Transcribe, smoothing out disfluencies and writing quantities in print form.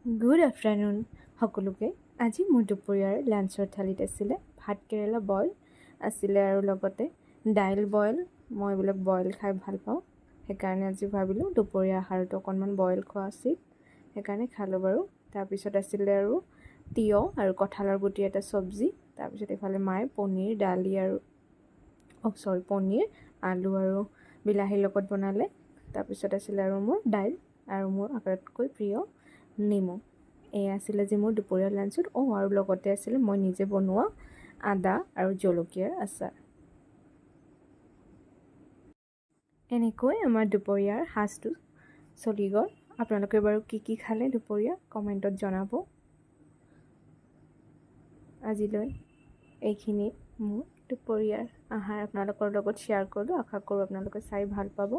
Good afternoon সকলোকে। আজি মোৰ দুপৰীয়াৰ লাঞ্চৰ থালিত আছিলে ভাতকেৰেলা বইল আছিলে আৰু লগতে দাইল বইল। মই এইবিলাক বইল খাই ভাল পাওঁ, সেইকাৰণে আজি ভাবিলোঁ দুপৰীয়া আহাৰটো অকণমান বইল খোৱা উচিত, সেইকাৰণে খালোঁ বাৰু। তাৰপিছত আছিলে আৰু তিয়ঁহ আৰু কঁঠালৰ গুটি এটা চব্জি। তাৰপিছত এইফালে মায়ে পনীৰ দালি আৰু পনীৰ আলু আৰু বিলাহীৰ লগত বনালে। তাৰপিছত আছিলে আৰু মোৰ দাইল আৰু মোৰ আটাইতকৈ প্ৰিয় নেমু। এয়া আছিলে যে মোৰ দুপৰীয়াৰ লাঞ্চত। আৰু লগতে আছিলে মই নিজে বনোৱা আদা আৰু জলকীয়াৰ আচাৰ। এনেকৈ আমাৰ দুপৰীয়াৰ সাজটো চলি গ'ল। আপোনালোকে বাৰু কি খালে দুপৰীয়া কমেণ্টত জনাব। আজিলৈ এইখিনি মোৰ দুপৰীয়াৰ আহাৰ আপোনালোকৰ লগত শ্বেয়াৰ কৰিলোঁ। আশা কৰোঁ আপোনালোকে চাই ভাল পাব।